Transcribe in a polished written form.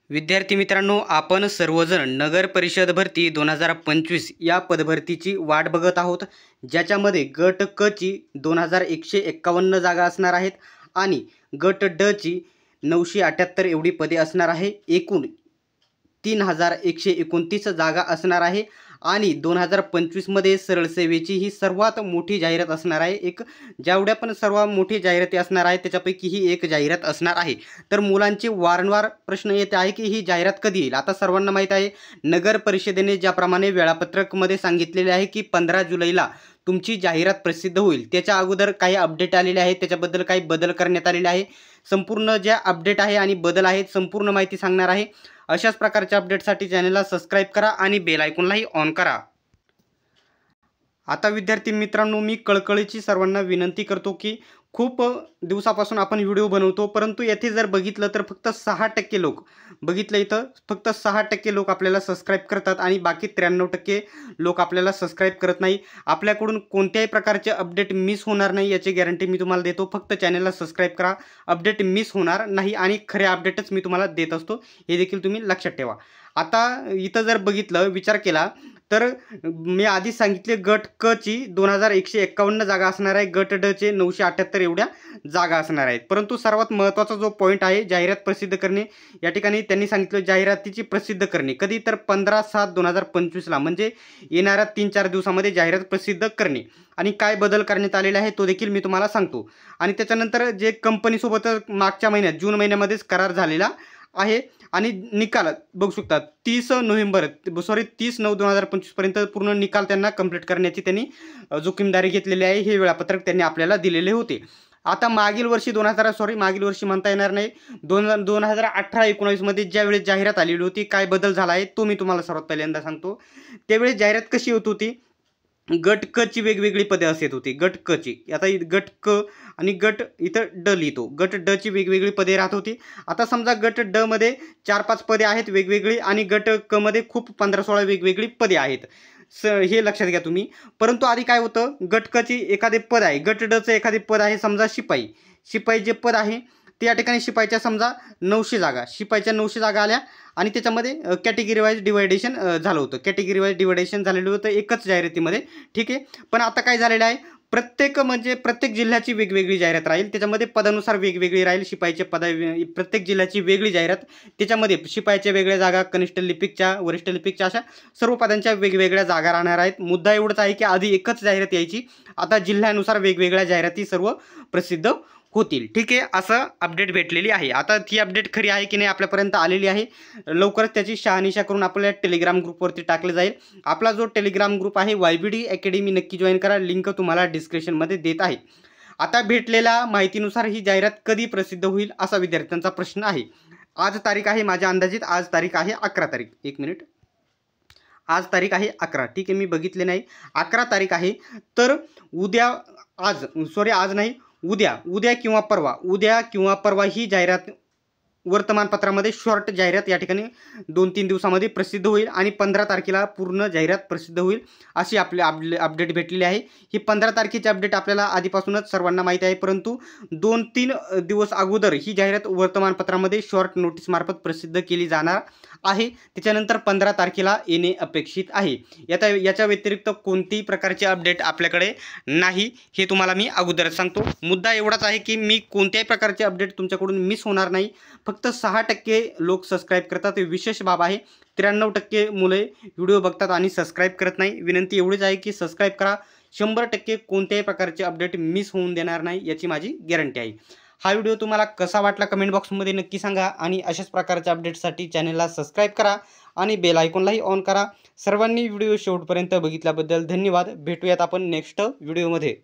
विद्यार्थी मित्रांनो, आपण सर्वजण नगर परिषद भरती 2025 या पदभरतीची वाट बघत आहोत, ज्याच्यामध्ये गट क ची 2151 जागा असणार आहेत आणि गट ड ची 978 एवढी पदे असणार आहे। एकूण 3129 जागा असणार आहे आणि 2025 मध्ये सरळ सेवेची ही सर्वात मोठी जाहिरात असणार आहे। एक जेवढ्या पण सर्वात मोठी जाहिराती असणार आहे त्याच्यापैकी ही एक जाहिरात असणार आहे। तर मुलांचे वारंवार प्रश्न येत आहे की ही जाहिरात कधी येईल। आता सर्वांना माहित आहे, नगर परिषदेने ज्याप्रमाणे वेळापत्रकमध्ये सांगितलेले आहे की 15 जुलैला तुमची जाहिरात प्रसिद्ध होईल, त्याच्या अगोदर काही अपडेट आलेले आहेत, त्याच्याबद्दल काही बदल करण्यात आलेले आहे। संपूर्ण ज्या अपडेट आहे आणि बदल आहेत संपूर्ण माहिती सांगणार आहे। अशाच प्रकारच्या अपडेटसाठी चॅनलला सबस्क्राइब करा आणि बेल आयकॉनलाही ऑन करा। आता विद्यार्थी मित्रांनो, मी कळकळीची सर्वांना विनंती करतो की खूप दिवसापासून आपण व्हिडिओ बनवतो, परंतु येथे जर बघितलं तर फक्त 6% लोक बघितलं, इथं फक्त 6% लोक आपल्याला सबस्क्राइब करतात आणि बाकी 93% लोक आपल्याला सबस्क्राइब करत नाही। आपल्याकडून कोणत्याही प्रकारचे अपडेट मिस होणार नाही याची गॅरंटी मी तुम्हाला देतो। फक्त चॅनलला सबस्क्राइब करा, अपडेट मिस होणार नाही आणि खरे अपडेटच मी तुम्हाला देत असतो, हे देखील तुम्ही लक्षात ठेवा। आता इथं जर बघितलं, विचार केला तर मी आधी सांगितले गट क ची 2151 जागा असणार आहे, गट ड चे 978 एवढ्या जागा असणार आहेत। परंतु सर्वात महत्त्वाचा जो पॉईंट आहे जाहिरात प्रसिद्ध करणे, या ठिकाणी त्यांनी सांगितलं जाहिरातीची प्रसिद्ध करणे कधी, तर 15/7/2025 ला, म्हणजे येणाऱ्या 3-4 दिवसामध्ये जाहिरात प्रसिद्ध करणे। आणि काय बदल करण्यात आलेले आहे तो देखील मी तुम्हाला सांगतो। आणि त्याच्यानंतर जे कंपनीसोबत मागच्या महिन्यात जून महिन्यामध्येच करार झालेला आहे आणि निकाल बघू शकता 30/9/2025 पर्यंत पूर्ण निकाल त्यांना कंप्लीट करण्याची त्यांनी जोखीमदारी घेतलेली आहे। हे वेळापत्रक त्यांनी आपल्याला दिलेले होते। आता मागील वर्षी मागील वर्षी म्हणता येणार नाही, 2018-19 मध्ये ज्यावेळेस जाहिरात आलेली होती, काय बदल झाला आहे तो मी तुम्हाला सर्वात पहिल्यांदा सांगतो। त्यावेळेस जाहिरात कशी होत होती, गट क ची वेगवेगळी पदे असत होती। गट क ची, आता गट क आणि गट इथं ड लिहितो, गट ड ची वेगवेगळी पदे राहत होती। आता समजा गट ड मध्ये 4-5 पदे आहेत वेगवेगळी आणि गट क मध्ये खूप 15-16 वेगवेगळी पदे आहेत, हे लक्षात घ्या तुम्ही। परंतु आधी काय होतं, गट क ची एखादे पद आहे, गट ड चं एखादे पद आहे, समजा शिपाई जे पद आहे ते या ठिकाणी शिपाईच्या समजा 900 जागा, शिपाईच्या 900 जागा आल्या आणि त्याच्यामध्ये कॅटेगरी वाईज डिवायडेशन झालं होतं, कॅटेगरी वाईज डिवायडेशन झालेलं होतं एकच जाहिरातीमध्ये, ठीक आहे। पण आता काय झालेलं आहे, प्रत्येक जिल्ह्याची वेगवेगळी जाहिरात राहील, त्याच्यामध्ये पदानुसार वेगवेगळी राहील। शिपाईचे पद प्रत्येक जिल्ह्याची वेगळी जाहिरात, त्याच्यामध्ये शिपाईच्या वेगळ्या जागा, कनिष्ठ लिपिकच्या, वरिष्ठ लिपिकच्या, अशा सर्व पदांच्या वेगवेगळ्या जागा राहणार आहेत। मुद्दा एवढाच आहे की आधी एकच जाहिरात यायची, आता जिल्ह्यानुसार वेगवेगळ्या जाहिराती सर्व प्रसिद्ध होतील, ठीक आहे। असं अपडेट भेटलेली आहे। आता ती अपडेट खरी आहे की नाही आपल्यापर्यंत आलेली आहे, लवकरच त्याची शहानिशा करून आपल्या टेलिग्राम ग्रुपवरती टाकलं जाईल। आपला जो टेलिग्राम ग्रुप आहे YBD अकॅडमी, नक्की जॉईन करा, लिंक तुम्हाला डिस्क्रिप्शनमध्ये देत आहे। आता भेटलेल्या माहितीनुसार ही जाहिरात कधी प्रसिद्ध होईल असा विद्यार्थ्यांचा प्रश्न आहे। आज तारीख आहे, माझ्या अंदाजित आज तारीख आहे 11 तारीख, एक मिनिट, आज तारीख आहे 11, ठीक आहे, मी बघितले नाही, 11 तारीख आहे। तर उद्या किंवा परवा ही जाहिरात वर्तमानपत्रामध्ये शॉर्ट जाहिरात या ठिकाणी 2-3 दिवसामध्ये प्रसिद्ध होईल आणि 15 तारखेला पूर्ण जाहिरात प्रसिद्ध होईल अशी आपल्या अपडेट भेटलेली आहे। ही 15 तारखेची अपडेट आपल्याला आधीपासूनच सर्वांना माहिती आहे, परंतु 2-3 दिवस अगोदर ही जाहिरात वर्तमानपत्रामध्ये शॉर्ट नोटीस मार्फत प्रसिद्ध केली जाणार आहे। त्याच्यानंतर 15 तारखेला येणे अपेक्षित आहे। याच्या व्यतिरिक्त कोणतीही प्रकारचे अपडेट आपल्याकडे नाही, हे तुम्हाला मी अगोदरच सांगतो। मुद्दा एवढाच आहे की मी कोणत्याही प्रकारचे अपडेट तुमच्याकडून मिस होणार नाही। फक्त 6% लोक सबस्क्राइब करतात, हे विशेष बाब आहे। 93% मुले व्हिडिओ बघतात आणि सबस्क्राइब करत नाही। विनंती एवढीच आहे की सबस्क्राइब करा, 100% कोणत्याही प्रकारचे अपडेट मिस होऊन देणार नाही याची माझी गॅरंटी आहे। हा व्हिडिओ तुम्हाला कसा वाटला कमेंट बॉक्समध्ये नक्की सांगा आणि अशाच प्रकारच्या अपडेटसाठी चॅनलला सबस्क्राइब करा आणि बेल आयकॉनलाही ऑन करा। सर्वांनी व्हिडिओ शेवटपर्यंत बघितल्याबद्दल धन्यवाद। भेटूयात आपण नेक्स्ट व्हिडिओमध्ये।